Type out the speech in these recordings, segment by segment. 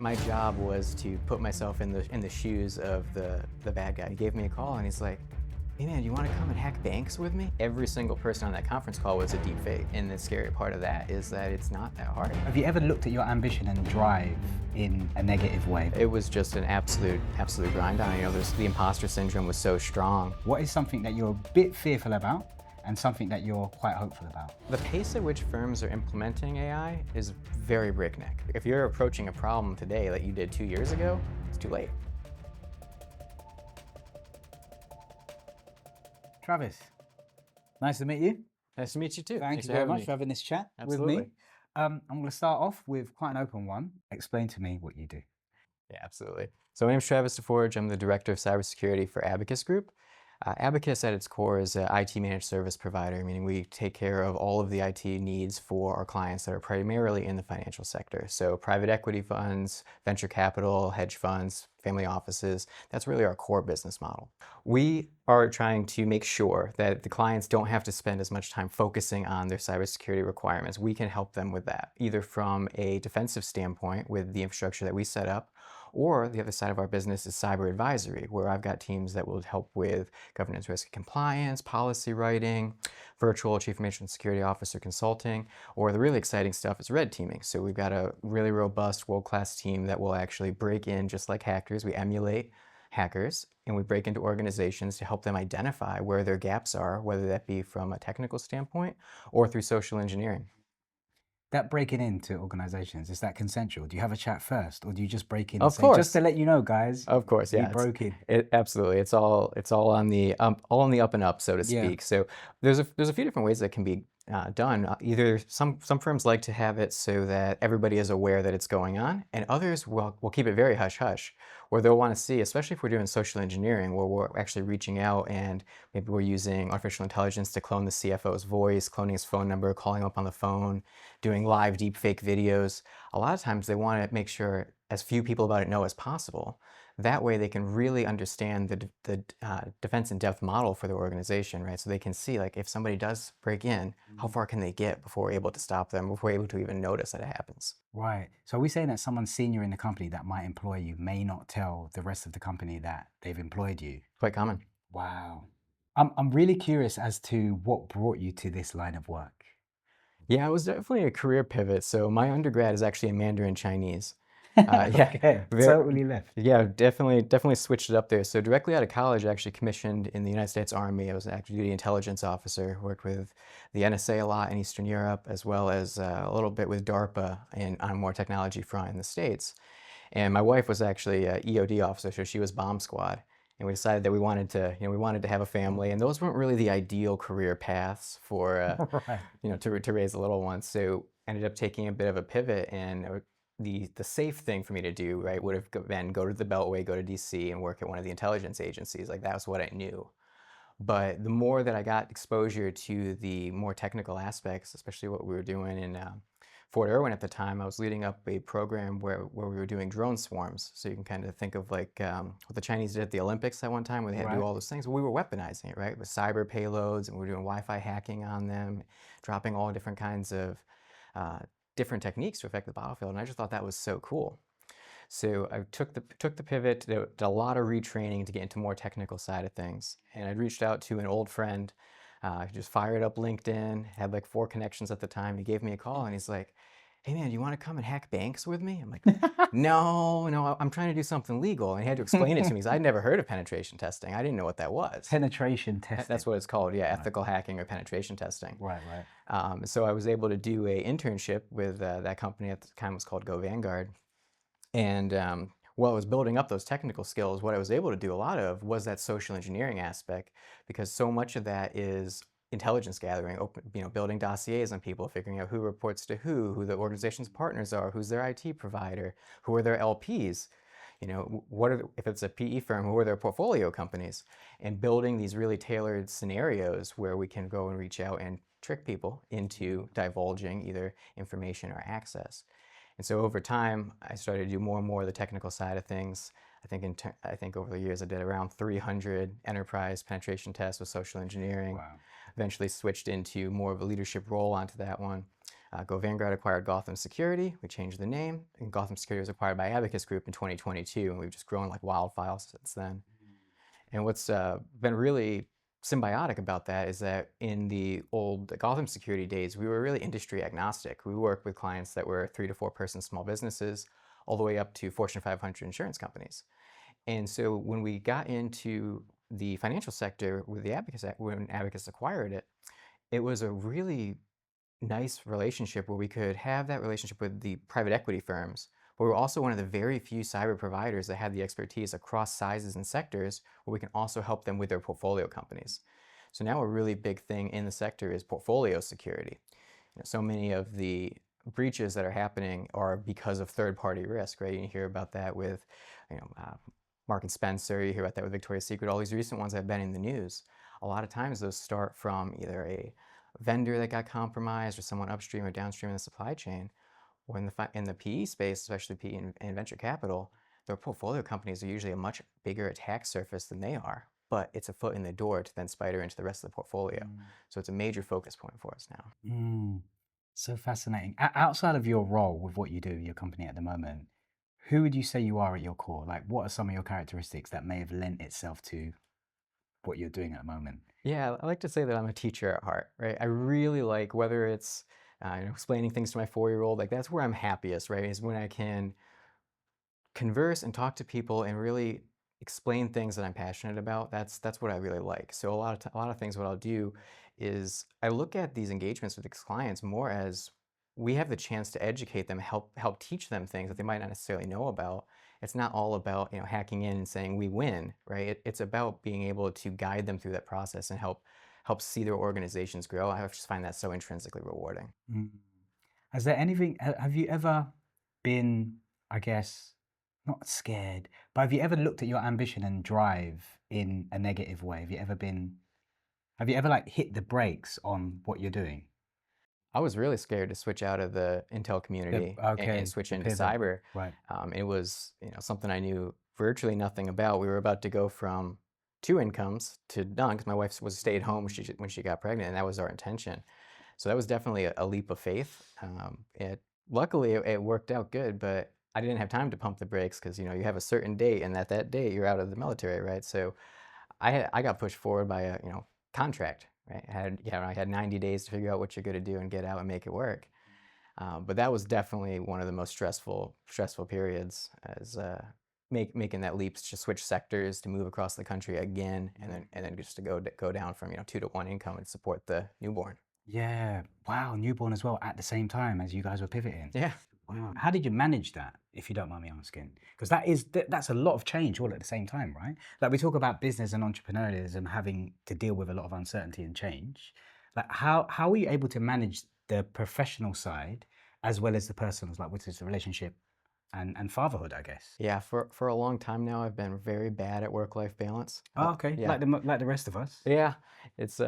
My job was to put myself in the shoes of the bad guy. He gave me a call and he's like, "Hey man, you want to come and hack banks with me?" Every single person on that conference call was a deep fake. And the scary part of that is that it's not that hard. Have you ever looked at your ambition and drive in a negative way? It was just an absolute grind on. The imposter syndrome was so strong. What is something that you're a bit fearful about and something that you're quite hopeful about? The pace at which firms are implementing AI is very breakneck. If you're approaching a problem today that you did 2 years ago, it's too late. Travis, nice to meet you. Nice to meet you too. Thank you very much for having this chat with me. I'm going to start off with quite an open one. Explain to me what you do. Yeah, absolutely. So my name is Travis DeForge. I'm the Director of Cybersecurity for Abacus Group. Abacus at its core is an IT managed service provider, meaning we take care of all of the IT needs for our clients that are primarily in the financial sector. So private equity funds, venture capital, hedge funds, family offices, that's really our core business model. We are trying to make sure that the clients don't have to spend as much time focusing on their cybersecurity requirements. We can help them with that, either from a defensive standpoint with the infrastructure that we set up, or the other side of our business is cyber advisory, where I've got teams that will help with governance, risk, and compliance, policy writing, virtual chief information security officer consulting, or the really exciting stuff is red teaming. So we've got a really robust world-class team that will actually break in just like hackers. We emulate hackers and we break into organizations to help them identify where their gaps are, whether that be from a technical standpoint or through social engineering. That breaking into organizations, is that consensual? Do you have a chat first, or do you just break in and Of say, course. just to let you know, guys, Of course, yeah. we broke in? Absolutely. It's all on the up and up, so to Yeah. speak. So there's a few different ways that can be done. Either some firms like to have it so that everybody is aware that it's going on, and others will keep it very hush hush, where they'll want to see, especially if we're doing social engineering, where we're actually reaching out and maybe we're using artificial intelligence to clone the CFO's voice, cloning his phone number, calling him up on the phone, doing live deepfake videos. A lot of times they want to make sure as few people about it know as possible. That way they can really understand the defense in depth model for their organization, right? So they can see, like, if somebody does break in, how far can they get before we're able to stop them, before we're able to even notice that it happens. Right. So are we saying that someone senior in the company that might employ you may not tell the rest of the company that they've employed you? Quite common. Wow. I'm really curious as to what brought you to this line of work. Yeah, it was definitely a career pivot. So my undergrad is actually in Mandarin Chinese. Yeah, okay. Totally left. Yeah, definitely switched it up there. So directly out of college, I actually commissioned in the United States Army. I was an active duty intelligence officer, worked with the NSA a lot in Eastern Europe, as well as a little bit with DARPA and on a more technology front in the States. And my wife was actually an EOD officer, so she was bomb squad. And we decided that we wanted to have a family, and those weren't really the ideal career paths for, Right. to raise a little one. So ended up taking a bit of a pivot, and the safe thing for me to do, right, would have been go to the Beltway, go to DC, and work at one of the intelligence agencies. Like, that was what I knew. But the more that I got exposure to the more technical aspects, especially what we were doing in Fort Irwin at the time, I was leading up a program where we were doing drone swarms. So you can kind of think of like what the Chinese did at the Olympics at one time, where they had to do all those things. Well, we were weaponizing it, right, with cyber payloads, and we were doing Wi-Fi hacking on them, dropping all different kinds of different techniques to affect the battlefield. And I just thought that was so cool. So I took the pivot, did a lot of retraining to get into more technical side of things. And I reached out to an old friend, just fired up LinkedIn, had like 4 connections at the time. He gave me a call and he's like, "Hey man, do you want to come and hack banks with me?" I'm like, no, I'm trying to do something legal. And he had to explain it to me because I'd never heard of penetration testing. I didn't know what that was. Penetration testing. That's what it's called, yeah, ethical hacking or penetration testing. Right. So I was able to do an internship with that company at the time was called Go Vanguard. And while I was building up those technical skills, what I was able to do a lot of was that social engineering aspect, because so much of that is intelligence gathering, building dossiers on people, figuring out who reports to who the organization's partners are, who's their IT provider, who are their LPs, if it's a PE firm, who are their portfolio companies, and building these really tailored scenarios where we can go and reach out and trick people into divulging either information or access. And so over time, I started to do more and more of the technical side of things. I think over the years, I did around 300 enterprise penetration tests with social engineering. Wow. Eventually switched into more of a leadership role onto that one. Vanguard acquired Gotham Security. We changed the name, and Gotham Security was acquired by Abacus Group in 2022, and we've just grown like wildfire since then. And what's been really symbiotic about that is that in the old Gotham Security days, we were really industry agnostic. We worked with clients that were 3 to 4 person small businesses, all the way up to Fortune 500 insurance companies. And so when we got into the financial sector with the Abacus, when Abacus acquired it, it was a really nice relationship where we could have that relationship with the private equity firms, but we're also one of the very few cyber providers that had the expertise across sizes and sectors where we can also help them with their portfolio companies. So now a really big thing in the sector is portfolio security. So many of the breaches that are happening are because of third-party risk, right? You hear about that with, you know, Mark and Spencer. You hear about that with Victoria's Secret. All these recent ones that have been in the news. A lot of times those start from either a vendor that got compromised or someone upstream or downstream in the supply chain. Or in the PE space, especially PE and venture capital, their portfolio companies are usually a much bigger attack surface than they are, but it's a foot in the door to then spider into the rest of the portfolio. So it's a major focus point for us now. So fascinating. Outside of your role with what you do, your company at the moment, who would you say you are at your core? Like, what are some of your characteristics that may have lent itself to what you're doing at the moment? Yeah, I like to say that I'm a teacher at heart, right? I really like whether it's explaining things to my 4-year-old, like that's where I'm happiest, right? Is when I can converse and talk to people and really explain things that I'm passionate about. That's what I really like. So a lot of things what I'll do is I look at these engagements with these clients more as we have the chance to educate them, help teach them things that they might not necessarily know about. It's not all about hacking in and saying we win, right? It's about being able to guide them through that process and help see their organizations grow. I just find that so intrinsically rewarding. Mm. Has there anything, have you ever been, I guess, not scared, but have you ever looked at your ambition and drive in a negative way? Have you ever like hit the brakes on what you're doing? I was really scared to switch out of the Intel community and Okay, switch the into pivot, cyber. right. It was something I knew virtually nothing about. We were about to go from 2 incomes to none because my wife was stay at home when she got pregnant, and that was our intention. So that was definitely a leap of faith. Luckily it worked out good, but I didn't have time to pump the brakes because you have a certain date, and at that date you're out of the military, right? So I got pushed forward by a contract, right? I had 90 days to figure out what you're going to do and get out and make it work. But that was definitely one of the most stressful periods as making that leap to switch sectors to move across the country again, and then just to go down from 2 to 1 income and support the newborn. Yeah. Wow, newborn as well at the same time as you guys were pivoting. Yeah. Wow. How did you manage that, if you don't mind me asking? Because that's a lot of change all at the same time, right? Like we talk about business and entrepreneurialism having to deal with a lot of uncertainty and change. Like how are you able to manage the professional side as well as the personal, like which is the relationship and fatherhood, I guess? Yeah, for a long time now, I've been very bad at work-life balance. Oh, okay. Yeah, Like the rest of us. yeah, it's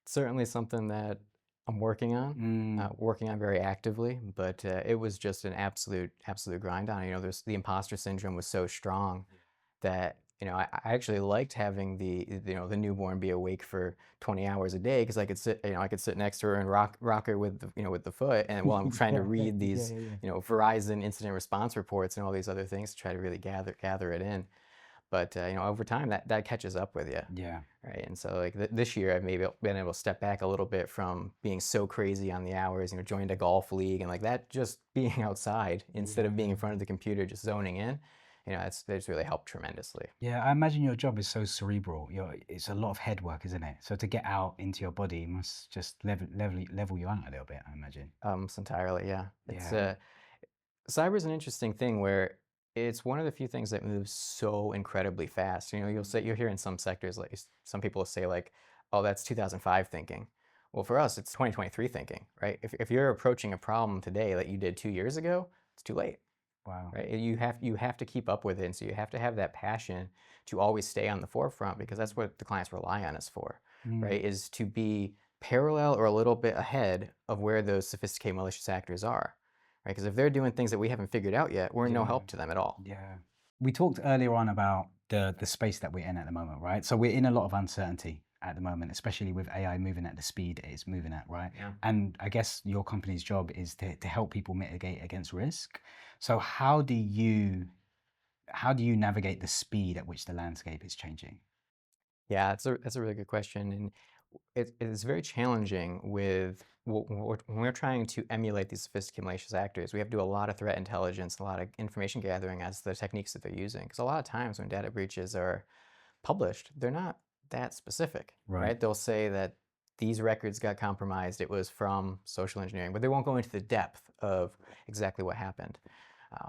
certainly something that I'm Mm. working on very actively. But it was just an absolute grind on it. There's the imposter syndrome was so strong that I actually liked having the newborn be awake for 20 hours a day because I could sit next to her and rock her with the foot, and while I'm trying to Yeah, read yeah, these yeah, yeah. Verizon incident response reports and all these other things to try to really gather it in. But over time that catches up with you, Yeah. right? And so like this year I've maybe been able to step back a little bit from being so crazy on the hours. Joined a golf league, and like that, just being outside instead of being in front of the computer just zoning in. That's really helped tremendously. Yeah, I imagine your job is so cerebral. It's a lot of head work, isn't it? So to get out into your body must just level you out a little bit, I imagine. Almost entirely, yeah. It's Yeah. cyber is an interesting thing where it's one of the few things that moves so incredibly fast. You'll hear in some sectors, like some people will say like, "Oh, that's 2005 thinking." Well, for us, it's 2023 thinking, right? If you're approaching a problem today that you did 2 years ago, it's too late, Wow. right? You have to keep up with it, and so you have to have that passion to always stay on the forefront because that's what the clients rely on us for, Mm. right? Is to be parallel or a little bit ahead of where those sophisticated malicious actors are, right? Because if they're doing things that we haven't figured out yet, we're no Yeah. help to them at all. Yeah. We talked earlier on about the space that we're in at the moment, right? So we're in a lot of uncertainty at the moment, especially with AI moving at the speed it is moving at, right? Yeah. And I guess your company's job is to help people mitigate against risk. So how do you navigate the speed at which the landscape is changing? Yeah, that's a really good question, and it is very challenging with when we're trying to emulate these sophisticated malicious actors. We have to do a lot of threat intelligence, a lot of information gathering as the techniques that they're using. Because a lot of times when data breaches are published, they're not that specific, Right. right? They'll say that these records got compromised, it was from social engineering, but they won't go into the depth of exactly what happened.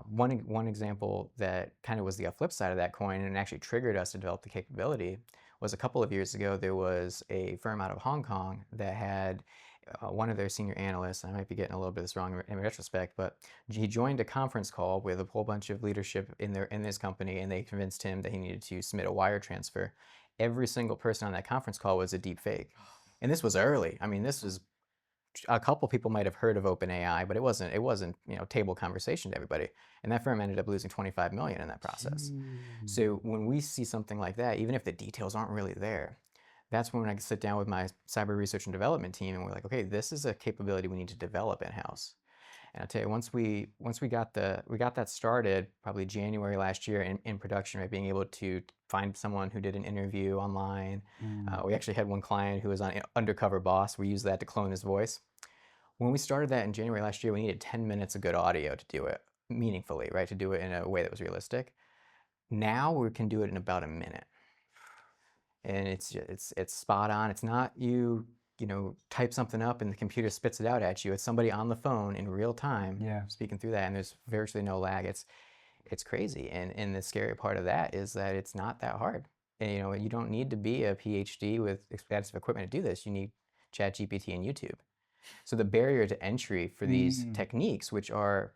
One example that kind of was the flip side of that coin and actually triggered us to develop the capability was a couple of years ago. There was a firm out of Hong Kong that had one of their senior analysts, I might be getting a little bit of this wrong in retrospect, but he joined a conference call with a whole bunch of leadership in this company, and they convinced him that he needed to submit a wire transfer. Every single person on that conference call was a deep fake. And this was early. I mean, this was a couple people might have heard of OpenAI, but it wasn't table conversation to everybody. And that firm ended up losing 25 million in that process. So when we see something like that, even if the details aren't really there, that's when I sit down with my cyber research and development team and we're like, okay, this is a capability we need to develop in-house. And I'll tell you, once we got that started, probably January last year in production, right, being able to find someone who did an interview online. Mm. We actually had one client who was on Undercover Boss. We used that to clone his voice. When we started that in January last year, we needed 10 minutes of good audio to do it meaningfully, right, to do it in a way that was realistic. Now we can do it in about a minute, and it's spot on. It's not type something up and the computer spits it out at you. It's somebody on the phone in real time Yeah. speaking through that, and there's virtually no lag. It's crazy, and the scary part of that is that it's not that hard. And, you don't need to be a PhD with expensive equipment to do this. You need ChatGPT and YouTube. So the barrier to entry for these Mm. techniques, which are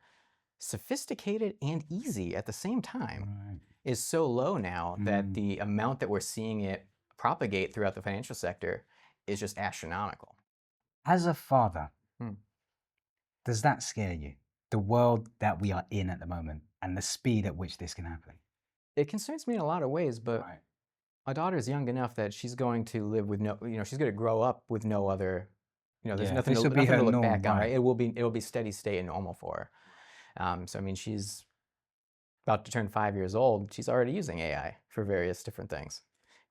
sophisticated and easy at the same time, Right. is so low now that Mm. the amount that we're seeing it propagate throughout the financial sector is just astronomical. As a father, Hmm. does that scare you? The world that we are in at the moment and the speed at which this can happen. It concerns me in a lot of ways, but Right. my daughter's young enough that she's going to live with she's going to grow up with no other, there's Yeah. nothing This to will be nothing her to look norm, back on, right? right? It'll be steady state and normal for her. So I mean, she's about to turn 5 years old. She's already using AI for various different things.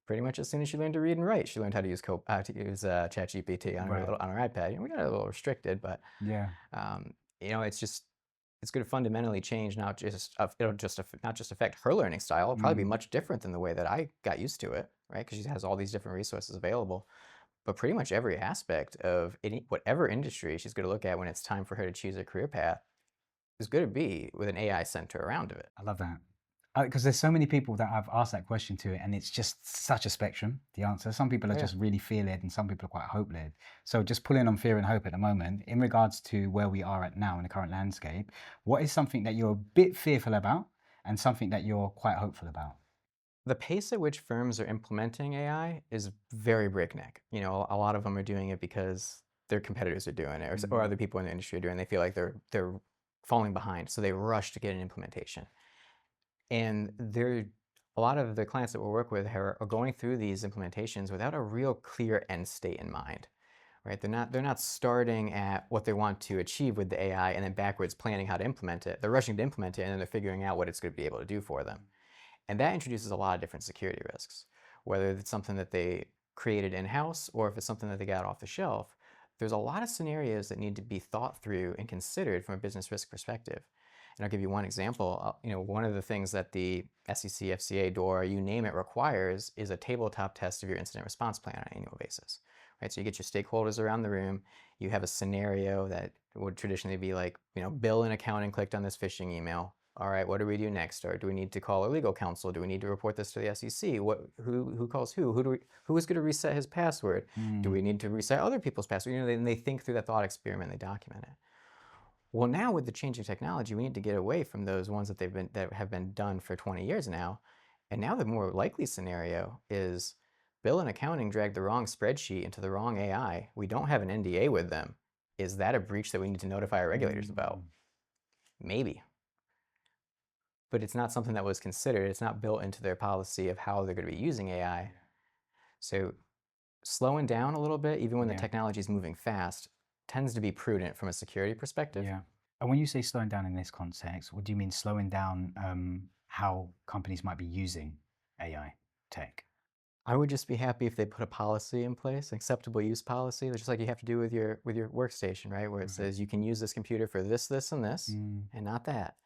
Pretty much as soon as she learned to read and write, she learned how to use ChatGPT on her Right. on her iPad. We got it a little restricted, but Yeah. um, it's going to fundamentally change. Not just affect her learning style. It'll probably be Mm. much different than the way that I got used to it, right? Because she has all these different resources available. But pretty much every aspect of whatever industry she's going to look at when it's time for her to choose a career path is going to be with an AI center around it. I love that. Because there's so many people that I've asked that question to, and it's just such a spectrum, the answer. Some people are Oh yeah. just really fear-led, and some people are quite hope-led. So just pulling on fear and hope at the moment, in regards to where we are at now in the current landscape, what is something that you're a bit fearful about and something that you're quite hopeful about? The pace at which firms are implementing AI is very breakneck. A lot of them are doing it because their competitors are doing it, or Mm. other people in the industry are doing it. They feel like they're falling behind, so they rush to get an implementation. And a lot of the clients that we work with are going through these implementations without a real clear end state in mind, right? They're not starting at what they want to achieve with the AI and then backwards planning how to implement it. They're rushing to implement it and then they're figuring out what it's going to be able to do for them. And that introduces a lot of different security risks, whether it's something that they created in-house or if it's something that they got off the shelf. There's a lot of scenarios that need to be thought through and considered from a business risk perspective. And I'll give you one example. One of the things that the SEC, FCA, DORA, you name it, requires is a tabletop test of your incident response plan on an annual basis. Right? So you get your stakeholders around the room. You have a scenario that would traditionally be like, Bill in accounting clicked on this phishing email. All right, what do we do next? Or do we need to call a legal counsel? Do we need to report this to the SEC? Who calls who? Who is going to reset his password? Do we Mm. need to reset other people's password? They think through that thought experiment, they document it. Well, now with the changing technology, we need to get away from those ones that have been done for 20 years now. And now the more likely scenario is Bill and accounting dragged the wrong spreadsheet into the wrong AI. We don't have an NDA with them. Is that a breach that we need to notify our regulators about? Mm. Maybe. But it's not something that was considered. It's not built into their policy of how they're going to be using AI. So slowing down a little bit, even when the Yeah. technology is moving fast, tends to be prudent from a security perspective. Yeah. And when you say slowing down in this context, what do you mean slowing down how companies might be using AI tech? I would just be happy if they put a policy in place, acceptable use policy, just like you have to do with your workstation, right? Where it Right. says you can use this computer for this, this, and this, Mm, and not that.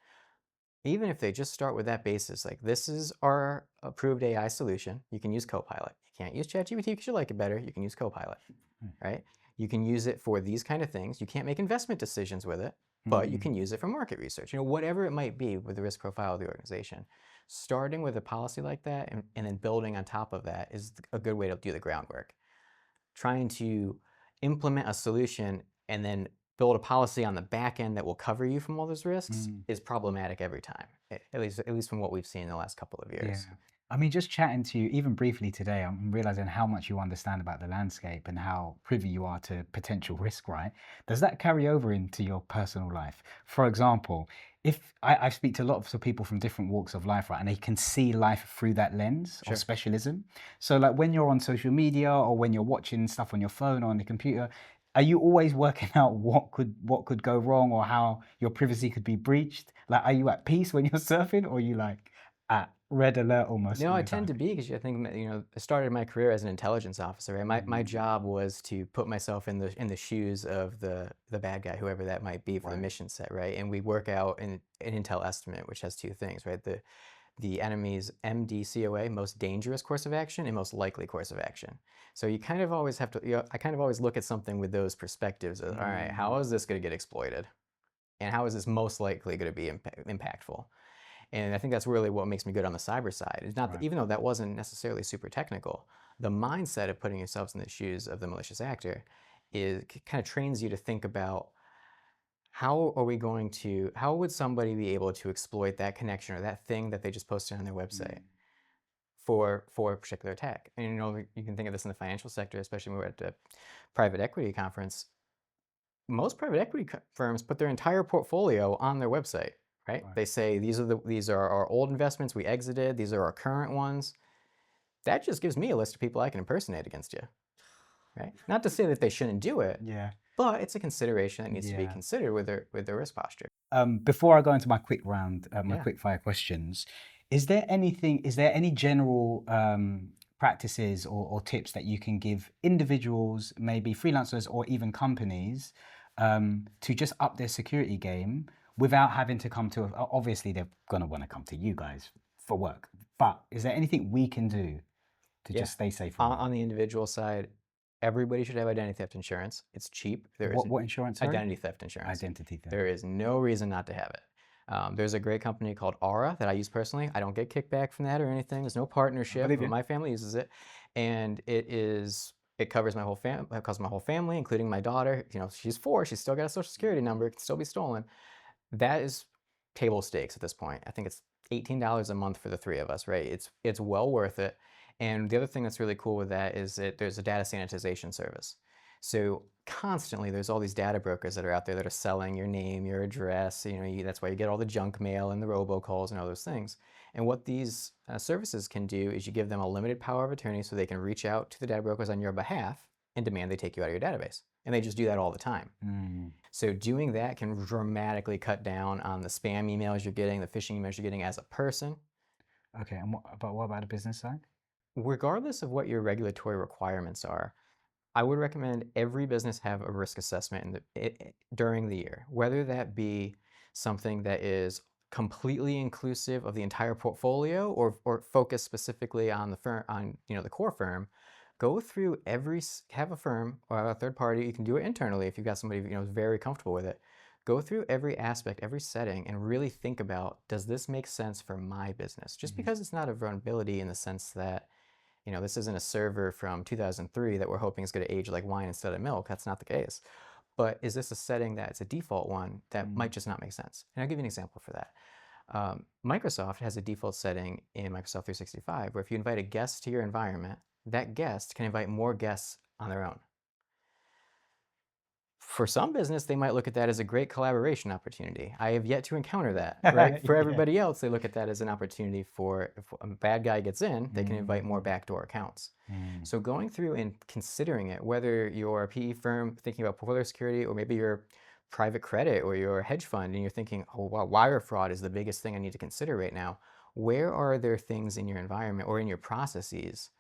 Even if they just start with that basis, like this is our approved AI solution, you can use Copilot. You can't use ChatGPT because you like it better. You can use Copilot, mm, right? You can use it for these kind of things. You can't make investment decisions with it, but you mm, can use it for market research. Whatever it might be with the risk profile of the organization. Starting with a policy like that and then building on top of that is a good way to do the groundwork. Trying to implement a solution and then build a policy on the back end that will cover you from all those risks mm. is problematic every time, at least from what we've seen in the last couple of Yeah. years. I mean, just chatting to you, even briefly today, I'm realizing how much you understand about the landscape and how privy you are to potential risk, right? Does that carry over into your personal life? For example, if I speak to a lot of people from different walks of life, right, and they can see life through that lens or Sure. specialism. So, like when you're on social media or when you're watching stuff on your phone or on the computer, are you always working out what could go wrong or how your privacy could be breached? Like, are you at peace when you're surfing, or are you like at red alert almost No, all I the tend time? to be because I think I started my career as an intelligence officer. Right? My Mm, job was to put myself in the shoes of the bad guy, whoever that might be for the right. mission set, right? And we work out an intel estimate, which has two things, right? The enemy's MDCOA, most dangerous course of action, and most likely course of action. So you kind of always have to, I kind of always look at something with those perspectives of, all right, how Mm, is this going to get exploited? And how is this most likely going to be impactful? And I think that's really what makes me good on the cyber side. It's not, right. even though that wasn't necessarily super technical, the mindset of putting yourselves in the shoes of the malicious actor kind of trains you to think about how would somebody be able to exploit that connection or that thing that they just posted on their website Mm, for a particular attack. And you can think of this in the financial sector, especially when we're at the private equity conference. Most private equity firms put their entire portfolio on their website, right? right. They say these are our old investments we exited, these are our current ones. That just gives me a list of people I can impersonate against you, right? Not to say that they shouldn't do it, Yeah. but it's a consideration that needs to be Yeah. considered with their risk posture. Before I go into my quick round, my Yeah. quick fire questions, is there any general practices or tips that you can give individuals, maybe freelancers or even companies, to just up their security game without having to come to, obviously they're going to want to come to you guys for work, but is there anything we can do to Yeah. just stay safe from that? On the individual side, everybody should have identity theft insurance. It's cheap. There is What insurance, sorry? identity theft insurance. Identity theft. There is no reason not to have it. There's a great company called Aura that I use personally. I don't get kickback from that or anything. There's no I partnership, believe but you. my family uses it, and it covers my whole family, including my daughter. She's 4. She's still got a social security number. It can still be stolen. That is table stakes at this point. I think it's $18 a month for the 3 of us, right? It's well worth it. And the other thing that's really cool with that is that there's a data sanitization service. So constantly there's all these data brokers that are out there that are selling your name, your address. That's why you get all the junk mail and the robocalls and all those things. And what these services can do is you give them a limited power of attorney so they can reach out to the data brokers on your behalf and demand they take you out of your database. And they just do that all the time. Mm, So doing that can dramatically cut down on the spam emails you're getting, the phishing emails you're getting as a person. okay, and what about the business side? Regardless of what your regulatory requirements are, I would recommend every business have a risk assessment during the year, whether that be something that is completely inclusive of the entire portfolio or focus specifically on the firm, on the core firm. Go through have a firm or a third party. You can do it internally if you've got somebody who's very comfortable with it. Go through every aspect, every setting, and really think about, does this make sense for my business? Just Mhm. because it's not a vulnerability in the sense that this isn't a server from 2003 that we're hoping is going to age like wine instead of milk. That's not the case. But is this a setting that's a default one that Mm, might just not make sense? And I'll give you an example for that. Microsoft has a default setting in Microsoft 365 where if you invite a guest to your environment, that guest can invite more guests on their own. For some business, they might look at that as a great collaboration opportunity. I have yet to encounter that, right? For Yeah. everybody else, they look at that as an opportunity for if a bad guy gets in, they can invite more backdoor accounts. So going through and considering it, whether you're a PE firm thinking about portfolio security, or maybe you're private credit or you're a hedge fund and you're thinking, oh, wow, wire fraud is the biggest thing I need to consider right now. Where are there things in your environment or in your processes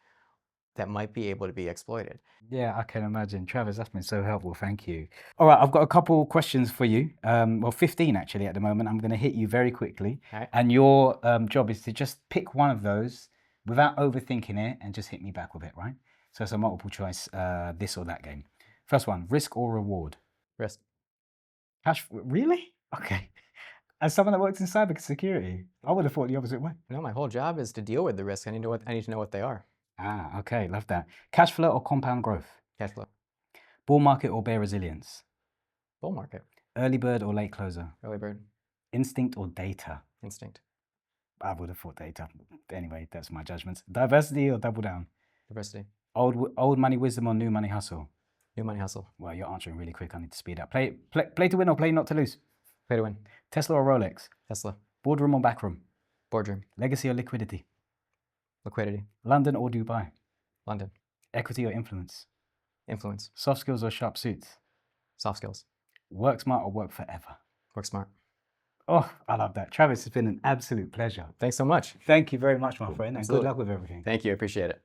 that might be able to be exploited? Yeah, I can imagine. Travis, that's been so helpful. Thank you. All right, I've got a couple questions for you. Well, 15 actually at the moment. I'm going to hit you very quickly. All right. And your job is to just pick one of those without overthinking it and just hit me back with it, right? So it's a multiple choice, this or that game. First one, risk or reward? Risk. Really? Okay. As someone that works in cybersecurity, I would have thought the opposite way. No, my whole job is to deal with the risk. I need to know what they are. Ah, okay, love that. Cash flow or compound growth? Cash flow. Bull market or bear resilience? Bull market. Early bird or late closer? Early bird. Instinct or data? Instinct. I would have thought data. Anyway, that's my judgments. Diversity or double down? Diversity. Old money wisdom or new money hustle? New money hustle. Well, you're answering really quick. I need to speed up. Play to win or play not to lose? Play to win. Tesla or Rolex? Tesla. Boardroom or backroom? Boardroom. Legacy or liquidity? Liquidity. London or Dubai? London. Equity or influence? Influence. Soft skills or sharp suits? Soft skills. Work smart or work forever? Work smart. Oh, I love that. Travis, it's been an absolute pleasure. Thanks so much. Thank you very much, my friend, and Absolutely. good luck with everything. Thank you. I appreciate it.